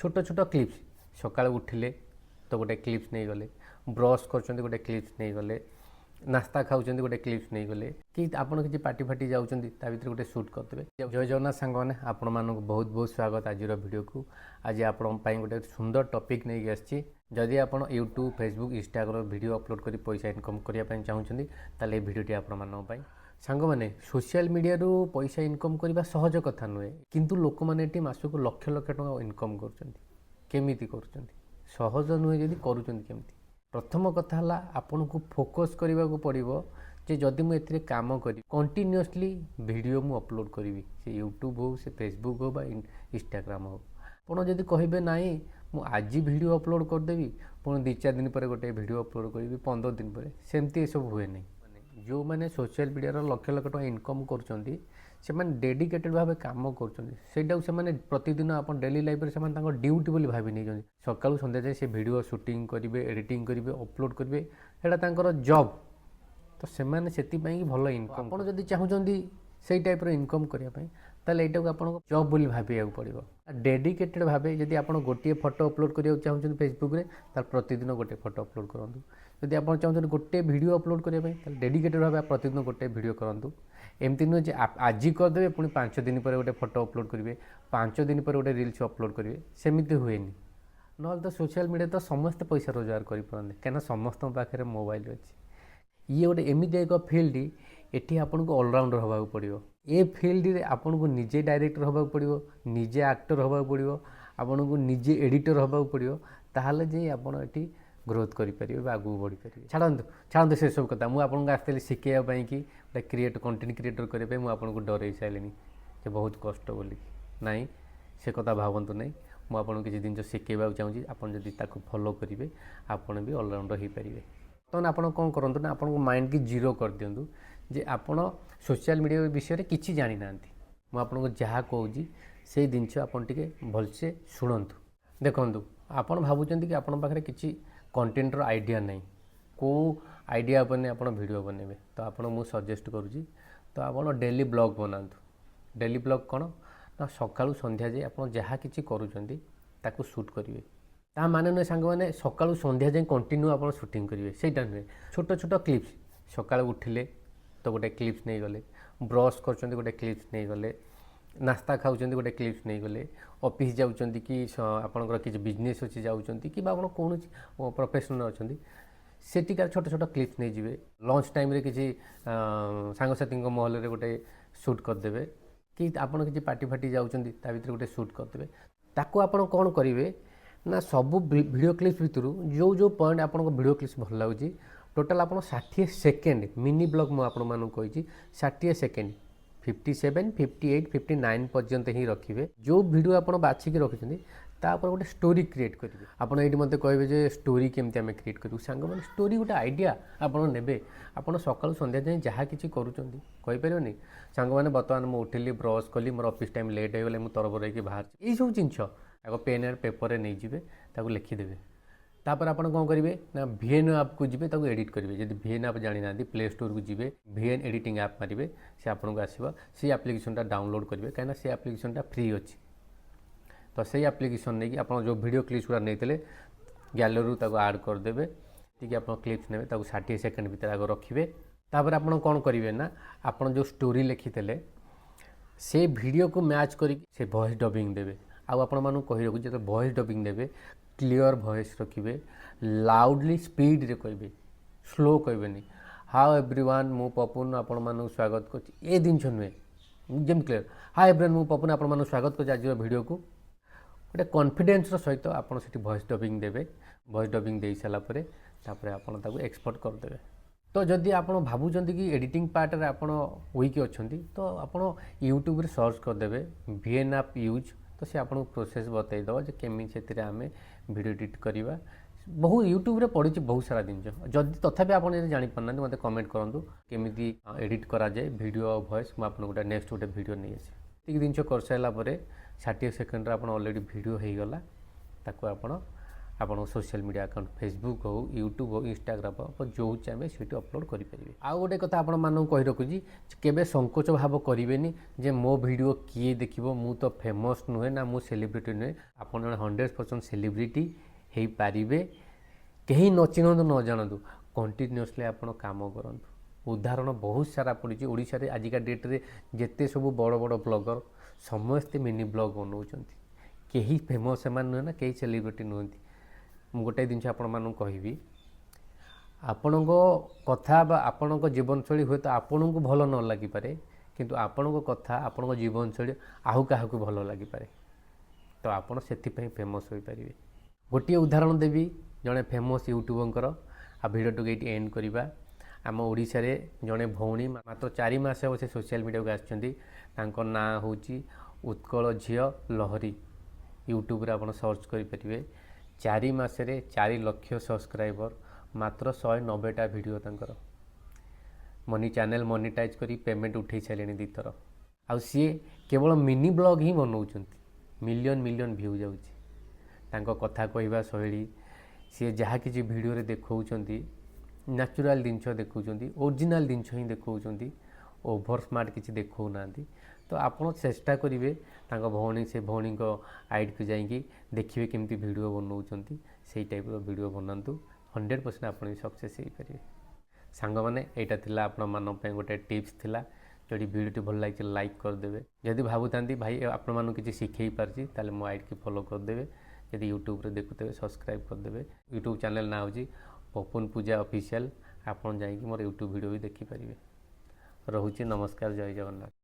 छोट छोट क्लिप्स सका उठिले तो गोटे क्लिप्स नहीं गले, ब्रश कर गोटे क्लिप्स नहीं गले, नास्ता खाऊँ गोटे क्लिप्स नहीं गले कि आपड़ किसी पार्टी फाटी जाऊँच ता भर गोटे सुट करदे। जय जगन्नाथ सांग मैंने आपण मानक बहुत बहुत स्वागत आज वीडियो को। आज आपण गोटे सुंदर टॉपिक नहीं आसी। जदि आप YouTube Facebook Instagram video upload कर पैसा इनकम करने चाहूँगी ताले वीडियोटी आपण सांग मैंने सोशल मीडिया रू पैसा इनकम करने सहज कथा नुहे, किंतु लोक मैंने मासक लक्ष लक्ष टका इनकम करमिति कर सहज नुहे जदि करुँच। प्रथम कथा है आपन को फोकस करने को पड़ो जे जदि मुझे काम करी कंटिन्यूअसली वीडियो मु अपलोड करी से यूट्यूब हो से फेसबुक हो इंस्टाग्राम हो। आपड़ जदि कहे ना मु आज वीडियो अपलोड करदेवी पुणी 2-4 दिन पर गोटे वीडियो अपलोड करी 15 दिन पर सेमती सब हुए नहीं। जो मैंने सोशल मीडिया लक्ष लक्ष टका इनकम कर डेडिकेटेड भाव काम कर प्रतिदिन आप डेली लाइफ में ड्यूटी बोली भावी नहीं। सकालू संध्या जाए से वीडियो शूटिंग करेंगे, एडिटिंग करेंगे, अपलोड करेंगे, यहाँ जॉब तो से भल इनकम। आप जब चाहूँगी से टाइप इनकम करने ताले यहाँ आपको जॉब बोली भाविया पड़ो। डेडिकेटेड भाव जब आप गोटे फोटो अपलोड करने चाहते फेसबुक रे प्रतिदिन गोटे फोटो अपलोड करूँ। जब आप चाहते गोटे वीडियो अपलोड करने डेडिकेटेड भाव प्रतिदिन गोटे वीडियो करूँ। एमती नुहे जे आज करदे पुणी 5 दिन पर गोटे फोटो अपलोड करेंगे, 5 दिन पर गोटे रील्स अपलोड करेंगे, सेमती हुए ना तो सोशल मीडिया तो समस्त पैसा रोजगार करें कहीं समस्त पाखे मोबाइल अच्छी। ये गोटे एमती एक फील्ड ये आपन को ऑलराउंडर होगा पड़ो। ये फील्ड रे आपन को निजे डायरेक्टर होगा पड़ो, निजे एक्टर होगा पड़ो, आपन को निजे एडिटर होगा पड़ो, ताहले जे आपन एटी ग्रोथ करेंगे आगू बढ़ी पारे। छाड़ू से सब कथा मुझे आसती शिखाई कि गोटे कंटेंट क्रिएटर करने मुझे डर सारे जे बहुत कष्ट बोली ना से कथा भावतु ना। मुझे किसी जिन शिखेबा चाहिए आपड़ जदि फॉलो करेंगे आपड़ भी ऑलराउंडर हो पारे। तो आप कौन करूँ ना आप माइंड की जीरो कर दिंतु जे आपड़ सोशल मीडिया विषय में किसी जानी ना। मुझे जहाँ कहूँ से जिनस आपटे भलसे शुणु। देखु आप भावुं कि आप पाखे किसी कंटेंटर आइडिया नहीं, को आइडिया पर आप वीडियो बनइबे तो आपन मु सजेस्ट करुँची तो आप डेली ब्लॉग बनातु। डेली ब्लॉग कौन ना सकाळू संध्या जाए आप जहाँ किसी करूँ शूट करेंगे। ता माने नुहे सांग मैंने सकाळू संध्या जाए कंटिन्यू आप शूटिंग करेंगे सेटा नुहे। छोट छोट क्लिप्स सकाळू उठिले तो गोटे क्लिप्स नहीं गले, ब्रश कर गोटे क्लिप्स नहीं गले, नास्ता खाऊँ गोटे क्लिप्स नहीं गले, ऑफिस जाऊँच कि आपंकर किसी बिजनेस अच्छी जाऊँच कि कौन प्रोफेशनल अच्छा सेटिकार छोट छोट क्लिप्स नहीं जी। लंच टाइम रे किसी सांगसाथी महल रे गोटे शूट करदे कि आपड़ किसी पार्टी फाटी जाऊँच ता भर गोटे शूट करदे। ताको आपड़ कौन करेंगे ना सबू वीडियो क्लिप्स भितर जो जो पॉइंट आपको वीडियो क्लिप्स भल लगे टोटाल आप 60 सेकेंड मिनी ब्लॉग मुझे कही 60 सेकेंड 57, 58, 59 पर्यंत ही रखिए। जो वीडियो आप बाछिकी रखिंट तापर गोटे स्टोरी क्रिएट करेंगे। आप ये मत कहे जे स्टोरी केमती आम क्रिएट करूँ सांग मैंने स्टोरी गोटे आइडिया आपड़ ने आप सकालू संध्या जाए जहाँ किसी करूँगी सांग मैंने बर्तमान मुझे उठिली ब्रश कली मोर ऑफिस टाइम लेट हो गले मुझे तरबर होकर बाहर यही सब जिनस पेन एंड पेपर नहीं जी लिखिदेवे। तापर आप कौन करेंगे ना VN ऐप को जी एडिट करेंगे। जब VN ऐप जानी ना प्ले स्टोर को जी VN एडिटिंग ऐप मारे से आपको आसो से एप्लिकेशनटा डाउनलोड करेंगे कहीं से एप्लिकेशनटा फ्री अच्छी। तो से एप्लिकेशन नहीं आप जो वीडियो क्लिप्स गुड़ा नहीं गैलरी आड करदे कि आप क्लिप्स ने 60 सेकेंड भर आग रखिए। तापर आप कौन करेंगे ना आप जो स्टोरी लिखी से वीडियो को मैच कर वॉइस डबिंग देवे। आपण मानू कही रखु जो वॉइस डबिंग देवे क्लियर वॉइस रखिए, लाउडली स्पीड रे कहे, स्लो कहे। हाउ एवरीवन मु पपुन आपण मानू स्वागत कर जिन नुहे जमी क्लियर हाउ एवरीवन मु पपुन आपण मानू स्वागत कर आज वीडियो को गोटे कॉन्फिडेंस सहित आप वॉइस डबिंग देवे। वॉइस डबिंग दे सारापर आप एक्सपोर्ट करदे। तो जदि आप भावुं कि एडिटिंग पार्ट रे आप वीक अच्छा तो आप यूट्यूब रे सर्च करदे VN ऐप यूज तो सी आपको प्रोसेस बतईदेव जे केमी से आम वीडियो एडिट करवा। बहुत यूट्यूब रे पड़ी बहुत सारा जिन जदि तथापि आप जापाना मत कमेंट करूँ केमी एडिट कराए वीडियो वॉइस मुझे गोटे नेक्स्ट गोटे वीडियो नहीं आसी जिन कर सारापर 60 सेकेंड आप ऑलरेडी वीडियो हो गला ताको आप ଆପଣ सोशल मीडिया अकाउंट फेसबुक हो यूट्यूब हो इंस्टाग्राम हो आप जो चाहे सीट अपलोड करेंगे। आउ गोटे कथा आपण मानक कही रखुची केबे संकोच भाव करेनि जे मो वीडियो किए देखिबो मु तो फेमस नुहे ना मु सेलिब्रिटी नुहे आपण 100% सेलिब्रिटी हो पारे कहीं न चिन्हतु न जानतु कंटिन्यूअसली आपण काम करंतु। उदाहरण बहुत सारा पड़ी ओडिशा रे आजिका डेट रे जेते सब बड़ बड़ ब्लॉगर समस्ते मिनी ब्लॉग बनाउछंती कहीं फेमस एमान नुहे ना कहीं सेलिब्रिटी नुहंती। मु गोटे जिन आपण कहबी आपण कथा बा आपण जीवनशैली हुए तो आपण को भल न लगिपे किंतु आपण कथा आपण जीवनशैली आहु क्या भल लगिपे तो आपण से फेमस हो पारे। गोटे उदाहरण देवी जड़े फेमस यूट्यूबर आ भिडियो ये एंड करवा आम ओडिशा रे जड़े भौणी मात्र 4 मास हे से सोशल मीडिया को आसछंती ना हूँ उत्कल झील लहरी यूट्यूब रे आपण सर्च करेंगे 4 मासरे 4 लाख सब्सक्राइबर मात्र 190टा वीडियो तंकर मनी चैनल मोनेटाइज करी पेमेंट उठे सारे 2 थर आ सी केवल मिनी ब्लॉग ही बनाऊँ मिलियन मिलियन व्यू जाऊँगी तांको कथा कहवा शैली सी जहाँ किसी वीडियो रे देखौछंती नेचुरल जिनस देखौछंती ओरिजिनल जिनस ही देखौछंती ओभर स्मार्ट किसी देखौना तो आपण चेष्टा करेंगे भौणी से भौणी आईडी को जाइए देखिए केमती वीडियो बनाऊँच से टाइप वीडियो बनातु 100% आप सक्सेस हो पारे। सांग मैंने यहाँ थिला आपण मान गोटे टिप्स थिला जदि वीडियो भल लगे लाइक करदे जदि भावुता भाई आपण मानू किसी शिखई पार्टी ताले मो आईडी की फॉलो करदे यदि यूट्यूब रे देखुते सब्सक्राइब करदे। यूट्यूब चैनल ना हो पपुन पूजा ऑफिशियल आपन जाइए मोर यूट्यूब वीडियो भी देखिपारे। रोचे नमस्कार जय जगन्नाथ।